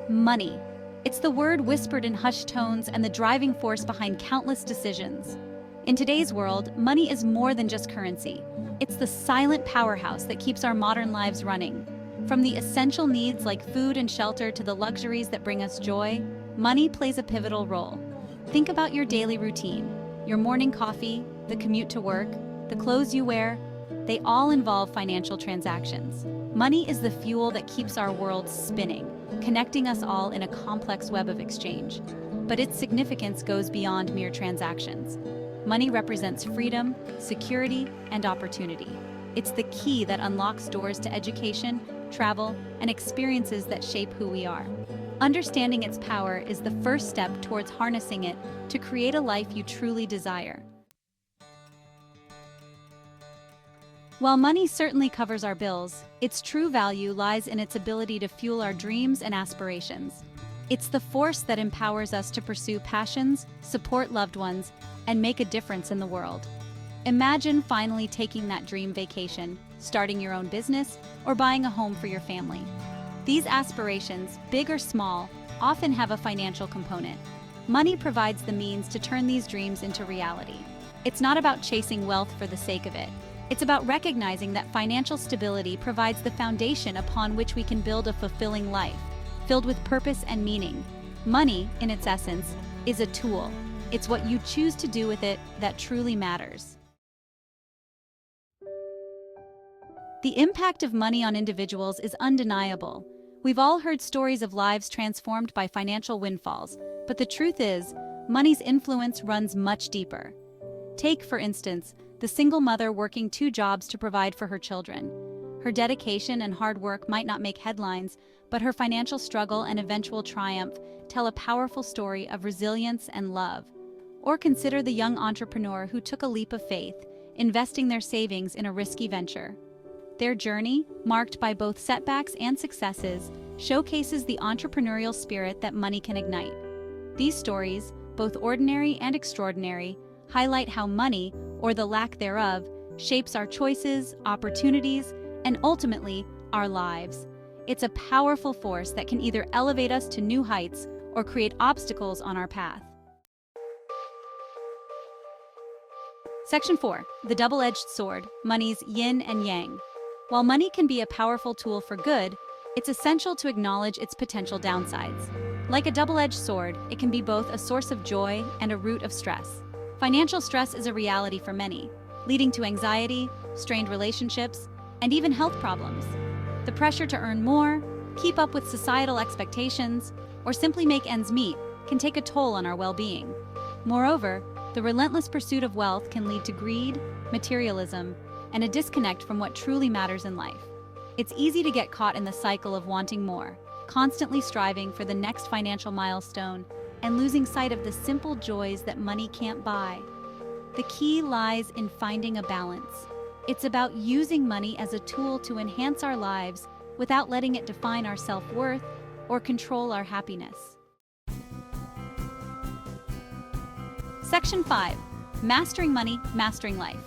Money. It's the word whispered in hushed tones and the driving force behind countless decisions. In today's world, money is more than just currency. It's the silent powerhouse that keeps our modern lives running. From the essential needs like food and shelter to the luxuries that bring us joy, money plays a pivotal role. Think about your daily routine, your morning coffee, the commute to work, the clothes you wear. They all involve financial transactions. Money is the fuel that keeps our world spinning, connecting us all in a complex web of exchange. But its significance goes beyond mere transactions. Money represents freedom, security, and opportunity. It's the key that unlocks doors to education, travel, and experiences that shape who we are. Understanding its power is the first step towards harnessing it to create a life you truly desire. While money certainly covers our bills, its true value lies in its ability to fuel our dreams and aspirations. It's the force that empowers us to pursue passions, support loved ones, and make a difference in the world. Imagine finally taking that dream vacation, starting your own business, or buying a home for your family. These aspirations, big or small, often have a financial component. Money provides the means to turn these dreams into reality. It's not about chasing wealth for the sake of it. It's about recognizing that financial stability provides the foundation upon which we can build a fulfilling life, filled with purpose and meaning. Money, in its essence, is a tool. It's what you choose to do with it that truly matters. The impact of money on individuals is undeniable. We've all heard stories of lives transformed by financial windfalls, but the truth is, money's influence runs much deeper. Take, for instance, the single mother working 2 jobs to provide for her children. Her dedication and hard work might not make headlines, but her financial struggle and eventual triumph tell a powerful story of resilience and love. Or consider the young entrepreneur who took a leap of faith, investing their savings in a risky venture. Their journey, marked by both setbacks and successes, showcases the entrepreneurial spirit that money can ignite. These stories, both ordinary and extraordinary, highlight how money, or the lack thereof, shapes our choices, opportunities, and ultimately, our lives. It's a powerful force that can either elevate us to new heights or create obstacles on our path. Section 4. The double-edged sword, money's yin and yang. While money can be a powerful tool for good, it's essential to acknowledge its potential downsides. Like a double-edged sword, it can be both a source of joy and a root of stress. Financial stress is a reality for many, leading to anxiety, strained relationships, and even health problems. The pressure to earn more, keep up with societal expectations, or simply make ends meet can take a toll on our well-being. Moreover, the relentless pursuit of wealth can lead to greed, materialism, and a disconnect from what truly matters in life. It's easy to get caught in the cycle of wanting more, constantly striving for the next financial milestone, and losing sight of the simple joys that money can't buy. The key lies in finding a balance. It's about using money as a tool to enhance our lives without letting it define our self-worth or control our happiness. Section 5. Mastering money, mastering life.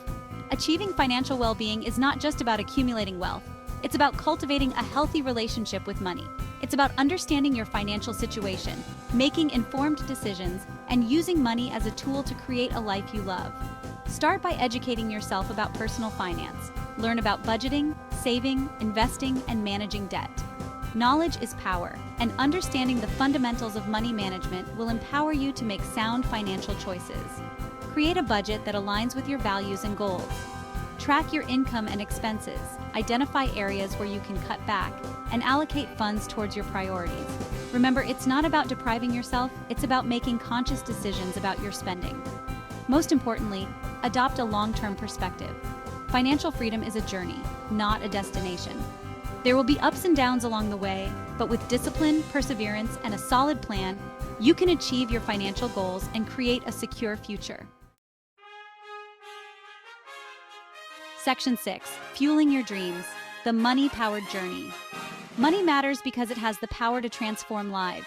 Achieving financial well-being is not just about accumulating wealth. It's about cultivating a healthy relationship with money. It's about understanding your financial situation, making informed decisions, and using money as a tool to create a life you love. Start by educating yourself about personal finance. Learn about budgeting, saving, investing, and managing debt. Knowledge is power, and understanding the fundamentals of money management will empower you to make sound financial choices. Create a budget that aligns with your values and goals. Track your income and expenses, identify areas where you can cut back, and allocate funds towards your priorities. Remember, it's not about depriving yourself, it's about making conscious decisions about your spending. Most importantly, adopt a long-term perspective. Financial freedom is a journey, not a destination. There will be ups and downs along the way, but with discipline, perseverance, and a solid plan, you can achieve your financial goals and create a secure future. Section 6. Fueling your dreams, the money-powered journey. Money matters because it has the power to transform lives.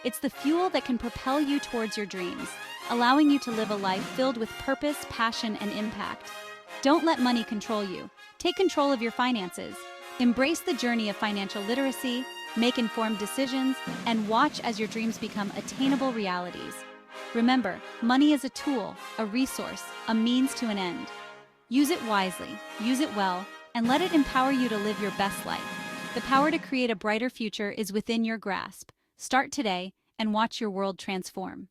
It's the fuel that can propel you towards your dreams, allowing you to live a life filled with purpose, passion, and impact. Don't let money control you. Take control of your finances. Embrace the journey of financial literacy, make informed decisions, and watch as your dreams become attainable realities. Remember, money is a tool, a resource, a means to an end. Use it wisely, use it well, and let it empower you to live your best life. The power to create a brighter future is within your grasp. Start today and watch your world transform.